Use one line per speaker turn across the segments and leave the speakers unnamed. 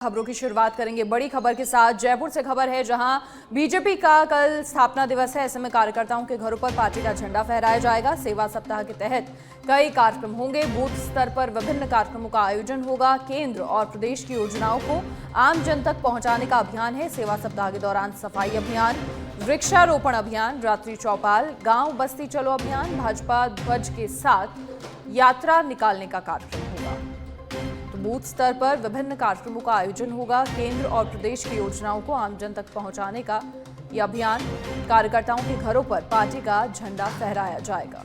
खबरों की शुरुआत करेंगे बड़ी खबर के साथ। जयपुर से खबर है जहां बीजेपी का कल स्थापना दिवस है। ऐसे में कार्यकर्ताओं के घरों पर पार्टी का झंडा फहराया जाएगा। सेवा सप्ताह के तहत कई कार्यक्रम होंगे। बूथ स्तर पर विभिन्न कार्यक्रमों का आयोजन होगा। केंद्र और प्रदेश की योजनाओं को आम जन तक पहुंचाने का अभियान है। सेवा सप्ताह के दौरान सफाई अभियान, वृक्षारोपण अभियान, रात्रि चौपाल, गांव बस्ती चलो अभियान, भाजपा ध्वज के साथ यात्रा निकालने का कार्यक्रम होगा। बूथ स्तर पर विभिन्न कार्यक्रमों का आयोजन होगा। केंद्र और प्रदेश की योजनाओं को आम जन तक पहुंचाने का यह अभियान, कार्यकर्ताओं के घरों पर पार्टी का झंडा फहराया जाएगा।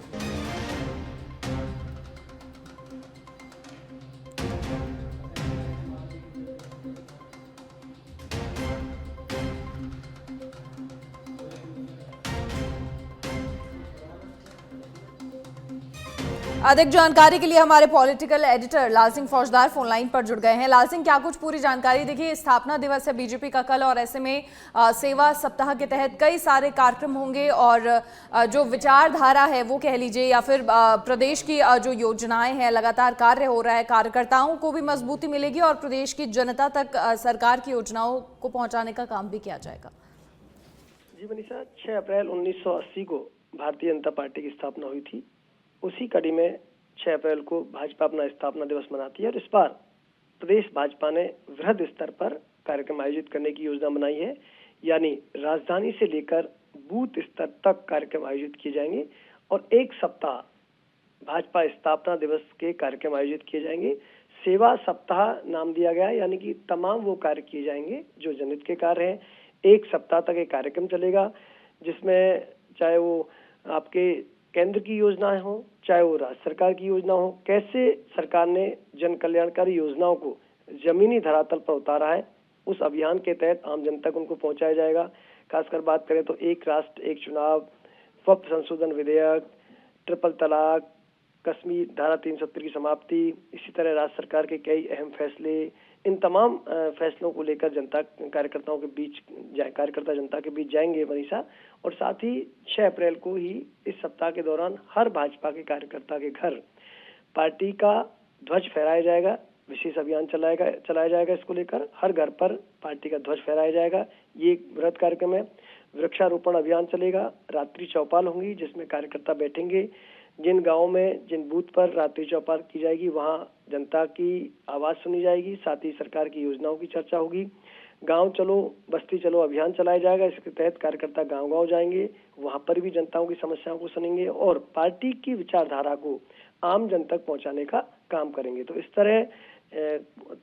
अधिक जानकारी के लिए हमारे पॉलिटिकल एडिटर लाल सिंह फौजदार फोन लाइन पर जुड़ गए हैं। लाल सिंह, क्या कुछ पूरी जानकारी? देखिए, स्थापना दिवस है बीजेपी का कल और ऐसे में सेवा सप्ताह के तहत कई सारे कार्यक्रम होंगे और जो विचारधारा है वो कह लीजिए या फिर प्रदेश की जो योजनाएं हैं, लगातार कार्य हो रहा है, कार्यकर्ताओं को भी मजबूती मिलेगी और प्रदेश की जनता तक सरकार की योजनाओं को पहुंचाने का काम भी किया जाएगा।
जी मनीषा, 6 अप्रैल 1980 को भारतीय जनता पार्टी की स्थापना हुई थी। उसी कड़ी में 6 अप्रैल को भाजपा अपना स्थापना दिवस मनाती है और इस बार प्रदेश भाजपा ने वृहद स्तर पर कार्यक्रम आयोजित करने की योजना बनाई है। यानी राजधानी से लेकर बूथ स्तर तक कार्यक्रम आयोजित किए जाएंगे और एक सप्ताह भाजपा स्थापना दिवस के कार्यक्रम आयोजित किए जाएंगे। सेवा सप्ताह नाम दिया गया है, यानी कि तमाम वो कार्य किए जाएंगे जो जनहित के कार्य हैं। एक सप्ताह तक एक कार्यक्रम चलेगा जिसमें चाहे वो आपके केंद्र की योजनाएं हो, चाहे वो राज्य सरकार की योजना हो, कैसे सरकार ने जन कल्याणकारी योजनाओं को जमीनी धरातल पर उतारा है, उस अभियान के तहत आम जनता तक उनको पहुंचाया जाएगा। खासकर बात करें तो एक राष्ट्र एक चुनाव, वक्फ संशोधन विधेयक, ट्रिपल तलाक, कश्मीर धारा 370 की समाप्ति, इसी तरह राज्य सरकार के कई अहम फैसले, इन तमाम फैसलों को लेकर जनता कार्यकर्ताओं के बीच कार्यकर्ता जनता के बीच जाएंगे मनीषा। और साथ ही 6 अप्रैल को ही इस सप्ताह के दौरान हर भाजपा के कार्यकर्ता के घर पार्टी का ध्वज फहराया जाएगा। विशेष अभियान चलाया जाएगा। इसको लेकर हर घर पर पार्टी का ध्वज फहराया जाएगा। ये एक बृहद कार्यक्रम है। वृक्षारोपण अभियान चलेगा। रात्रि चौपाल होंगी जिसमें कार्यकर्ता बैठेंगे। जिन गाँव में जिन बूथ पर रात्रि चौपाल की जाएगी वहाँ जनता की आवाज सुनी जाएगी। साथ ही सरकार की योजनाओं की चर्चा होगी। गांव चलो बस्ती चलो अभियान चलाया जाएगा। इसके तहत कार्यकर्ता गांव-गांव जाएंगे, वहां पर भी जनताओं की समस्याओं को सुनेंगे और पार्टी की विचारधारा को आम जन तक पहुंचाने का काम करेंगे। तो इस तरह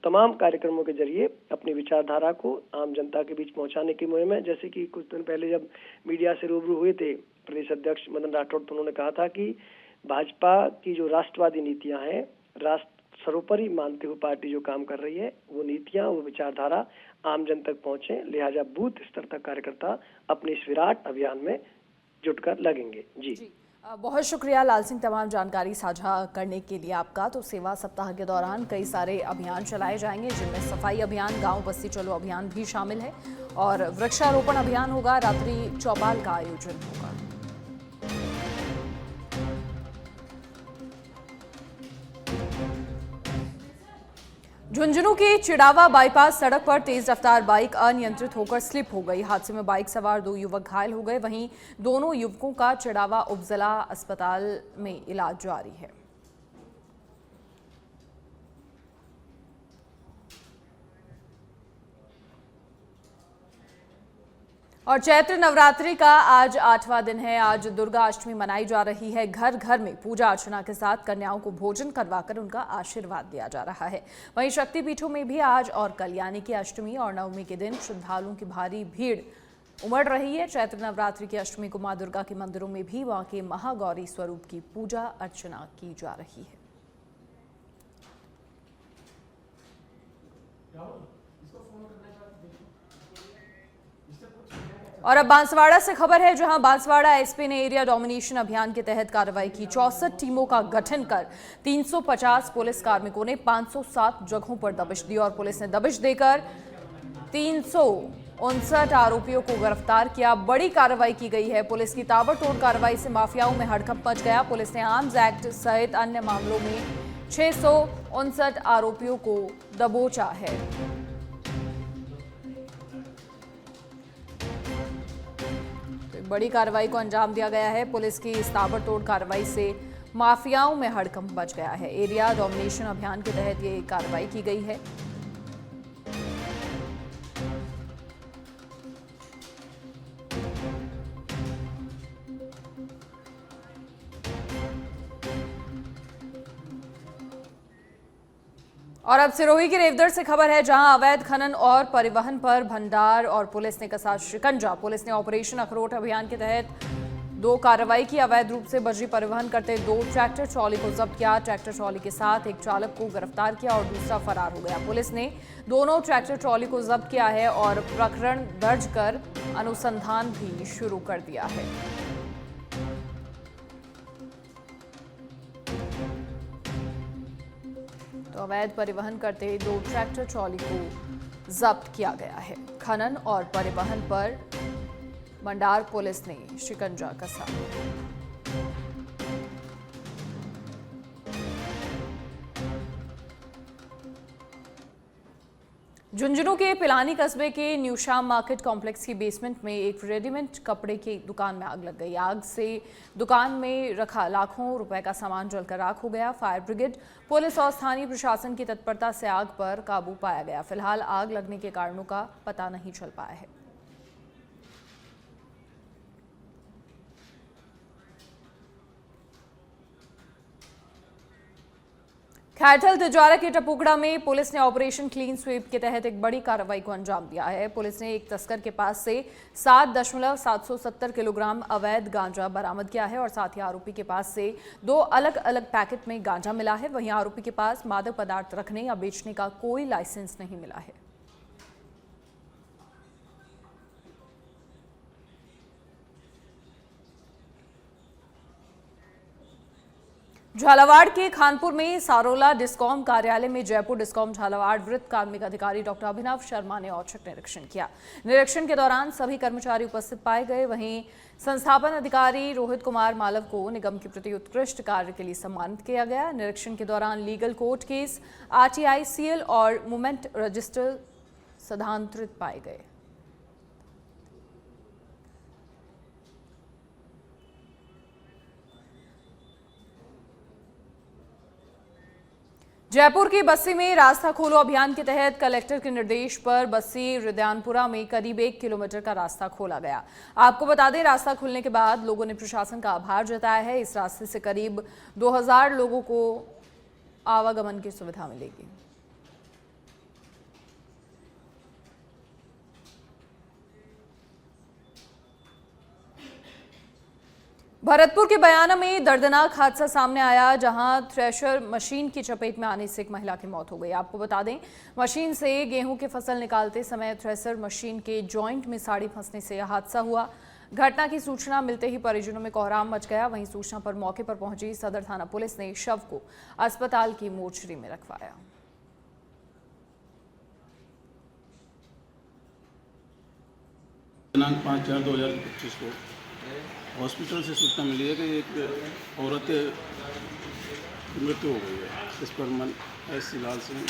तमाम कार्यक्रमों के जरिए अपनी विचारधारा को आम जनता के बीच पहुंचाने की मुहिम है। जैसे कि कुछ दिन पहले जब मीडिया से रूबरू हुए थे प्रदेश अध्यक्ष मदन राठौड़, तो उन्होंने कहा था कि भाजपा की जो राष्ट्रवादी नीतियां हैं, राष्ट्र सर्वोपरि मानते हुए पार्टी जो काम कर रही है, वो नीतियां वो विचारधारा आम जन तक पहुंचे। लिहाजा बूथ स्तर तक कार्यकर्ता अपने इस विराट अभियान में जुटकर लगेंगे। जी
बहुत शुक्रिया लाल सिंह तमाम जानकारी साझा करने के लिए आपका। तो सेवा सप्ताह के दौरान कई सारे अभियान चलाए जाएंगे जिनमें सफाई अभियान, गांव बस्ती चलो अभियान भी शामिल है और वृक्षारोपण अभियान होगा। रात्रि चौपाल का आयोजन होगा। झुंझुनू के चिड़ावा बाईपास सड़क पर तेज रफ्तार बाइक अनियंत्रित होकर स्लिप हो गई। हादसे में बाइक सवार 2 युवक घायल हो गए। वहीं दोनों युवकों का चिड़ावा उपजिला अस्पताल में इलाज जारी है। और चैत्र नवरात्रि का आज 8वां दिन है। आज दुर्गा अष्टमी मनाई जा रही है। घर घर में पूजा अर्चना के साथ कन्याओं को भोजन करवाकर उनका आशीर्वाद दिया जा रहा है। वहीं शक्तिपीठों में भी आज और कल यानी कि अष्टमी और नवमी के दिन श्रद्धालुओं की भारी भीड़ उमड़ रही है। चैत्र नवरात्रि की अष्टमी को मां दुर्गा के मंदिरों में भी वहां के महागौरी स्वरूप की पूजा अर्चना की जा रही है। और अब बांसवाड़ा से खबर है जहां बांसवाड़ा एसपी ने एरिया डोमिनेशन अभियान के तहत कार्रवाई की। 64 टीमों का गठन कर 350 पुलिस कार्मिकों ने 507 जगहों पर दबिश दी और पुलिस ने दबिश देकर 359 आरोपियों को गिरफ्तार किया। बड़ी कार्रवाई की गई है। पुलिस की ताबड़तोड़ कार्रवाई से माफियाओं में हड़कंप मच गया। पुलिस ने आर्म्स एक्ट सहित अन्य मामलों में 659 आरोपियों को दबोचा है। बड़ी कार्रवाई को अंजाम दिया गया है। पुलिस की इस ताबड़तोड़ कार्रवाई से माफियाओं में हड़कंप मच गया है। एरिया डोमिनेशन अभियान के तहत ये कार्रवाई की गई है। और अब सिरोही की रेवदर से खबर है, जहां अवैध खनन और परिवहन पर भंडार और पुलिस ने कसा शिकंजा। पुलिस ने ऑपरेशन अखरोट अभियान के तहत 2 कार्रवाई की। अवैध रूप से बजरी परिवहन करते 2 ट्रैक्टर ट्रॉली को जब्त किया। ट्रैक्टर ट्रॉली के साथ एक चालक को गिरफ्तार किया और दूसरा फरार हो गया। पुलिस ने दोनों ट्रैक्टर ट्रॉली को जब्त किया है और प्रकरण दर्ज कर अनुसंधान भी शुरू कर दिया है। तो अवैध परिवहन करते 2 ट्रैक्टर ट्रॉली को जब्त किया गया है। खनन और परिवहन पर मंडार पुलिस ने शिकंजा कसा। झुंझुनू के पिलानी कस्बे के न्यू शाम मार्केट कॉम्प्लेक्स की बेसमेंट में एक रेडीमेड कपड़े की दुकान में आग लग गई। आग से दुकान में रखा लाखों रुपए का सामान जलकर राख हो गया। फायर ब्रिगेड, पुलिस और स्थानीय प्रशासन की तत्परता से आग पर काबू पाया गया। फिलहाल आग लगने के कारणों का पता नहीं चल पाया है। खैरथल तिजारा के टपुकड़ा में पुलिस ने ऑपरेशन क्लीन स्वीप के तहत एक बड़ी कार्रवाई को अंजाम दिया है। पुलिस ने एक तस्कर के पास से 7.770 किलोग्राम अवैध गांजा बरामद किया है और साथ ही आरोपी के पास से 2 अलग अलग पैकेट में गांजा मिला है। वहीं आरोपी के पास मादक पदार्थ रखने या बेचने का कोई लाइसेंस नहीं मिला है। झालावाड़ के खानपुर में सारोला डिस्कॉम कार्यालय में जयपुर डिस्कॉम झालावाड़ वृत्त कार्मिक अधिकारी डॉक्टर अभिनव शर्मा ने औचक निरीक्षण किया। निरीक्षण के दौरान सभी कर्मचारी उपस्थित पाए गए। वहीं संस्थापन अधिकारी रोहित कुमार मालव को निगम के प्रति उत्कृष्ट कार्य के लिए सम्मानित किया गया। निरीक्षण के दौरान legal court case, RTI, CL और मूवमेंट रजिस्टर सदांतरित पाए गए। जयपुर की बस्सी में रास्ता खोलो अभियान के तहत कलेक्टर के निर्देश पर बस्सी रिदानपुरा में करीब 1 किलोमीटर का रास्ता खोला गया। आपको बता दें, रास्ता खुलने के बाद लोगों ने प्रशासन का आभार जताया है। इस रास्ते से करीब 2000 लोगों को आवागमन की सुविधा मिलेगी। भरतपुर के बयाना में दर्दनाक हादसा सामने आया, जहां थ्रेशर मशीन की चपेट में आने से एक महिला की मौत हो गई। आपको बता दें, मशीन से गेहूं की फसल निकालते समय थ्रेशर मशीन के जॉइंट में साड़ी फंसने से यह हादसा हुआ। घटना की सूचना मिलते ही परिजनों में कोहराम मच गया। वहीं सूचना पर मौके पर पहुंची सदर थाना पुलिस ने शव को अस्पताल की मोर्चरी में रखवाया।
दिनांक 5/4/2025 को हॉस्पिटल से सूचना मिली है कि एक औरत की मृत्यु हो गई है। इस पर मन एस लाल सिंह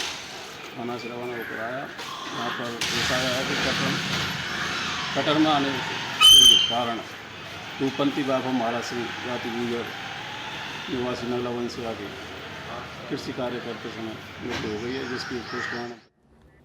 थाना से रवाना होकर आया। वहाँ पर देखा गया है कि कटर में आने के कारण टूपंती बाबू महाराज सिंह जाति गुजर निवासी नगला वंशिया की कृषि कार्य करते समय मृत्यु हो गई है, जिसकी पोस्टमार्टम।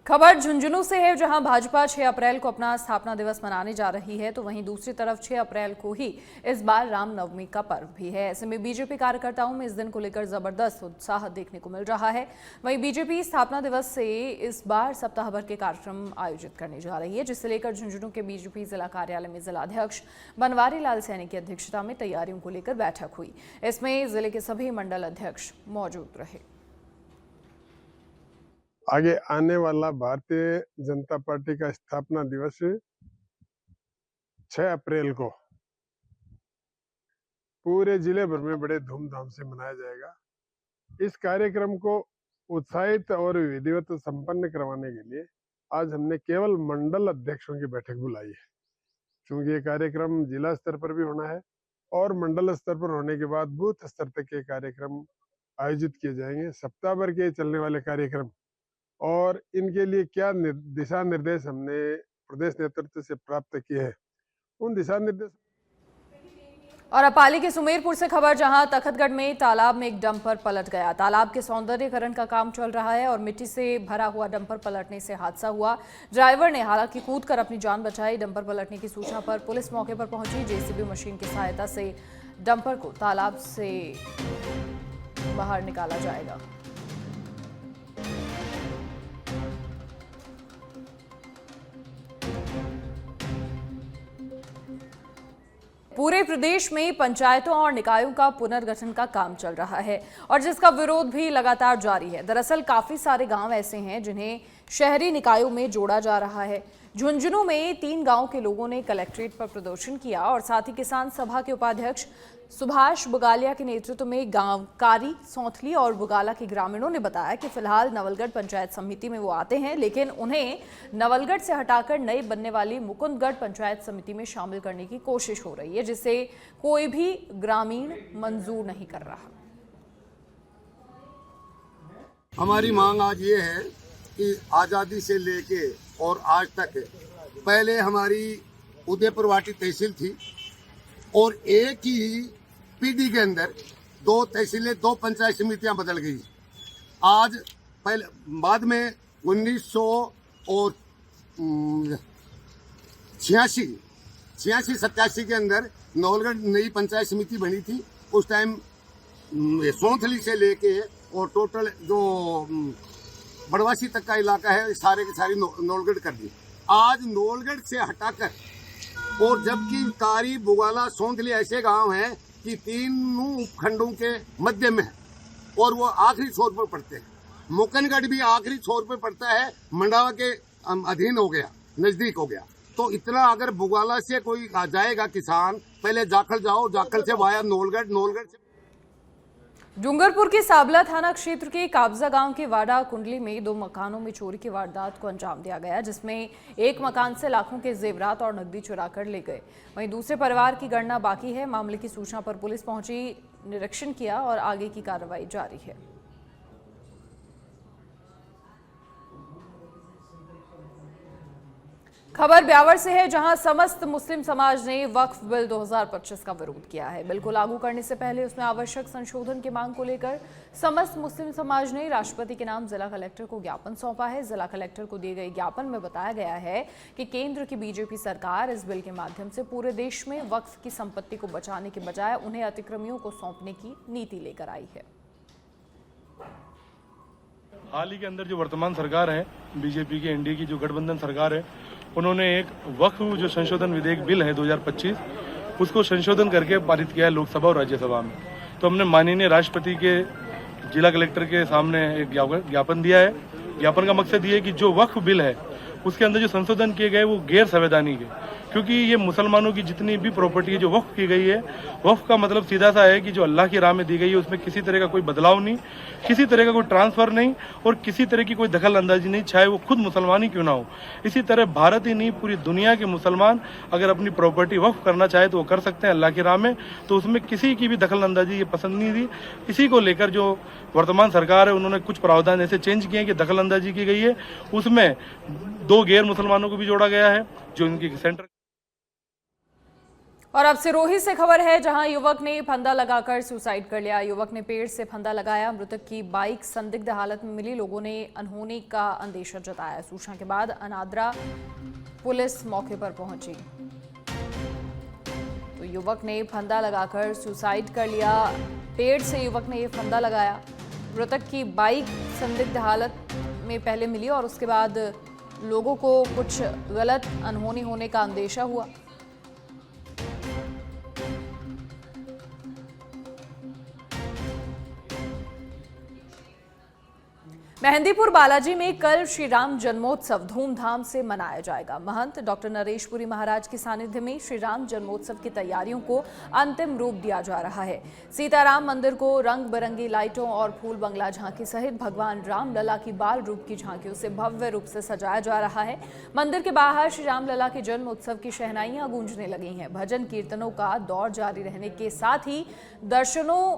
खबर झुंझुनू से है, जहां भाजपा 6 अप्रैल को अपना स्थापना दिवस मनाने जा रही है, तो वहीं दूसरी तरफ 6 अप्रैल को ही इस बार रामनवमी का पर्व भी है। ऐसे में बीजेपी कार्यकर्ताओं में इस दिन को लेकर जबरदस्त उत्साह देखने को मिल रहा है। वहीं बीजेपी स्थापना दिवस से इस बार सप्ताह भर के कार्यक्रम आयोजित करने जा रही है, जिसे लेकर झुंझुनू के बीजेपी जिला कार्यालय में जिलाध्यक्ष बनवारी लाल सैनी की अध्यक्षता में तैयारियों को लेकर बैठक हुई। इसमें जिले के सभी मंडल अध्यक्ष मौजूद रहे।
आगे आने वाला भारतीय जनता पार्टी का स्थापना दिवस 6 अप्रैल को पूरे जिले भर में बड़े धूमधाम से मनाया जाएगा। इस कार्यक्रम को उत्साहित और विधिवत संपन्न करवाने के लिए आज हमने केवल मंडल अध्यक्षों की बैठक बुलाई है, क्योंकि ये कार्यक्रम जिला स्तर पर भी होना है और मंडल स्तर पर होने के बाद बूथ स्तर तक के कार्यक्रम आयोजित किए जाएंगे। सप्ताह भर के चलने वाले कार्यक्रम और इनके लिए क्या दिशा निर्देश हमने प्रदेश नेतृत्व से प्राप्त किए हैं, उन दिशा निर्देश
और अब पाली के सुमेरपुर से खबर, जहां तखतगढ़ में तालाब में एक डंपर पलट गया। तालाब के सौंदर्यीकरण का काम चल रहा है और मिट्टी से भरा हुआ डंपर पलटने से हादसा हुआ। ड्राइवर ने हालांकि कूदकर अपनी जान बचाई। डंपर पलटने की सूचना पर पुलिस मौके पर पहुंची। जेसीबी मशीन की सहायता से डंपर को तालाब से बाहर निकाला जाएगा। पूरे प्रदेश में पंचायतों और निकायों का पुनर्गठन का काम चल रहा है और जिसका विरोध भी लगातार जारी है। दरअसल काफी सारे गांव ऐसे हैं जिन्हें शहरी निकायों में जोड़ा जा रहा है। झुंझुनू में 3 गांव के लोगों ने कलेक्ट्रेट पर प्रदर्शन किया और साथ ही किसान सभा के उपाध्यक्ष सुभाष बुगालिया के नेतृत्व में गांव कारी, सौंथली और बुगाला के ग्रामीणों ने बताया कि फिलहाल नवलगढ़ पंचायत समिति में वो आते हैं, लेकिन उन्हें नवलगढ़ से हटाकर नई बनने वाली मुकुंदगढ़ पंचायत समिति में शामिल करने की कोशिश हो रही है, जिसे कोई भी ग्रामीण मंजूर नहीं कर रहा।
हमारी मांग आज ये है कि आज़ादी से लेके और आज तक पहले हमारी उदयपुरवाटी तहसील थी और एक ही पीढ़ी के अंदर 2 तहसीलें, 2 पंचायत समितियां बदल गई। आज पहले बाद में 1986 के अंदर नवलगढ़ नई पंचायत समिति बनी थी। उस टाइम सौंथली से लेके और टोटल जो बड़वासी तक का इलाका है सारे के सारी नवलगढ़ कर दी। आज नवलगढ़ से हटाकर, और जबकि कारी, बुगाला, सौंथली ऐसे गांव हैं कि 3 उपखंडों के मध्य में है और वो आखिरी छोर पर पड़ते हैं। मुकुंदगढ़ भी आखिरी छोर पर पड़ता है, मंडावा के अधीन हो गया, नजदीक हो गया। तो इतना अगर बुगाला से कोई आ जाएगा किसान, पहले जाखल जाओ, जाखल से वाया नवलगढ़, नवलगढ़ से।
डूंगरपुर के साबला थाना क्षेत्र के काबजा गांव के वाडा कुंडली में 2 मकानों में चोरी की वारदात को अंजाम दिया गया, जिसमें एक मकान से लाखों के जेवरात और नकदी चुरा कर ले गए। वहीं दूसरे परिवार की गणना बाकी है। मामले की सूचना पर पुलिस पहुंची, निरीक्षण किया और आगे की कार्रवाई जारी है। खबर ब्यावर से है, जहां समस्त मुस्लिम समाज ने वक्फ बिल 2025 का विरोध किया है। बिल को लागू करने से पहले उसमें आवश्यक संशोधन की मांग को लेकर समस्त मुस्लिम समाज ने राष्ट्रपति के नाम जिला कलेक्टर को ज्ञापन सौंपा है। जिला कलेक्टर को दिए गए ज्ञापन में बताया गया है कि केंद्र की बीजेपी सरकार इस बिल के माध्यम से पूरे देश में वक्फ की संपत्ति को बचाने के बजाय उन्हें अतिक्रमियों को सौंपने की नीति लेकर आई है।
हाल ही के अंदर जो वर्तमान सरकार है, बीजेपी की, एनडीए की जो गठबंधन सरकार है, उन्होंने एक वक्फ जो संशोधन विधेयक बिल है 2025, उसको संशोधन करके पारित किया है लोकसभा और राज्यसभा में। तो हमने माननीय राष्ट्रपति के जिला कलेक्टर के सामने एक ज्ञापन दिया है। ज्ञापन का मकसद ये है कि जो वक्फ बिल है उसके अंदर जो संशोधन किए गए वो गैर संवैधानिक है, क्योंकि ये मुसलमानों की जितनी भी प्रॉपर्टी है जो वक्फ की गई है, वक्फ का मतलब सीधा सा है कि जो अल्लाह की राह में दी गई है उसमें किसी तरह का कोई बदलाव नहीं, किसी तरह का कोई ट्रांसफर नहीं और किसी तरह की कोई दखल अंदाजी नहीं, चाहे वो खुद मुसलमान ही क्यों ना हो। इसी तरह भारत ही नहीं, पूरी दुनिया के मुसलमान अगर अपनी प्रॉपर्टी वक्फ करना चाहे तो वो कर सकते हैं अल्लाह की राह में। तो उसमें किसी की भी दखल अंदाजी ये पसंद नहीं थी। इसी को लेकर जो वर्तमान सरकार है उन्होंने कुछ प्रावधान ऐसे चेंज किए हैं कि दखल अंदाजी की गई है, उसमें 2 गैर मुसलमानों को भी जोड़ा गया है जो इनकी सेंटर।
और अब सिरोही से खबर है, जहां युवक ने फंदा लगाकर सुसाइड कर लिया। युवक ने पेड़ से फंदा लगाया। मृतक की बाइक संदिग्ध हालत में मिली। लोगों ने अनहोनी का अंदेशा जताया। सूचना के बाद अनादरा पुलिस मौके पर पहुंची तो युवक ने फंदा लगाकर सुसाइड कर लिया। पेड़ से युवक ने ये फंदा लगाया। मृतक की बाइक संदिग्ध हालत में पहले मिली और उसके बाद लोगों को कुछ गलत अनहोनी होने का अंदेशा हुआ। मेहंदीपुर बालाजी में कल श्री राम जन्मोत्सव धूमधाम से मनाया जाएगा। महंत डॉक्टर नरेशपुरी महाराज के सानिध्य में श्री राम जन्मोत्सव की तैयारियों को अंतिम रूप दिया जा रहा है। सीताराम मंदिर को रंग बिरंगी लाइटों और फूल बंगला झांकी सहित भगवान राम लला की बाल रूप की झांकियों से भव्य रूप से सजाया जा रहा है। मंदिर के बाहर श्री राम लला के जन्म उत्सव की शहनाइयां गूंजने लगी हैं। भजन कीर्तनों का दौर जारी रहने के साथ ही दर्शनों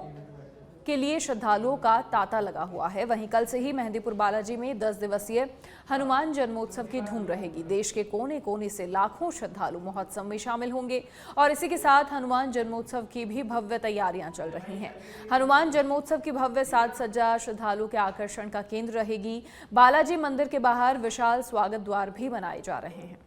के लिए श्रद्धालुओं का तांता लगा हुआ है। वहीं कल से ही मेहंदीपुर बालाजी में 10 दिवसीय हनुमान जन्मोत्सव की धूम रहेगी। देश के कोने कोने से लाखों श्रद्धालु महोत्सव में शामिल होंगे और इसी के साथ हनुमान जन्मोत्सव की भी भव्य तैयारियां चल रही हैं। हनुमान जन्मोत्सव की भव्य साज सज्जा श्रद्धालुओं के आकर्षण का केंद्र रहेगी। बालाजी मंदिर के बाहर विशाल स्वागत द्वार भी बनाए जा रहे हैं।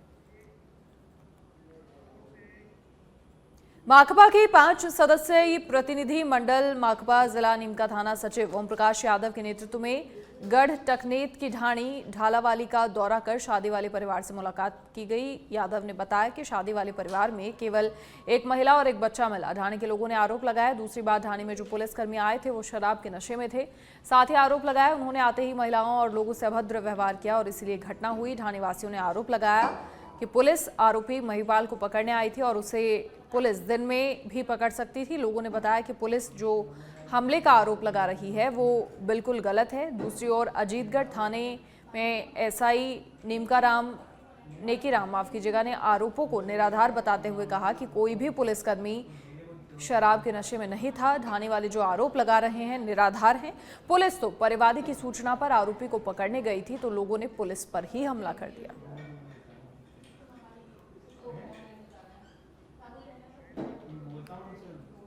माकपा की 5 सदस्यीय प्रतिनिधि मंडल माकपा जिला नीमका थाना सचिव ओम प्रकाश यादव के नेतृत्व में गढ़ टकनेत की ढाणी ढालावाली का दौरा कर शादी वाले परिवार से मुलाकात की गई। यादव ने बताया कि शादी वाले परिवार में केवल एक महिला और एक बच्चा मिला। ढाणी के लोगों ने आरोप लगाया दूसरी बार ढाणी में जो पुलिसकर्मी आए थे वो शराब के नशे में थे। साथ ही आरोप लगाया उन्होंने आते ही महिलाओं और लोगों से अभद्र व्यवहार किया और इसीलिए घटना हुई। ढाणी वासियों ने आरोप लगाया कि पुलिस आरोपी महिपाल को पकड़ने आई थी और उसे पुलिस दिन में भी पकड़ सकती थी। लोगों ने बताया कि पुलिस जो हमले का आरोप लगा रही है वो बिल्कुल गलत है। दूसरी ओर अजीतगढ़ थाने में एसआई नेकीराम माफ कीजिएगा ने आरोपों को निराधार बताते हुए कहा कि कोई भी पुलिसकर्मी शराब के नशे में नहीं था। ढाणे वाले जो आरोप लगा रहे हैं निराधार हैं। पुलिस तो परिवादी की सूचना पर आरोपी को पकड़ने गई थी तो लोगों ने पुलिस पर ही हमला कर दिया।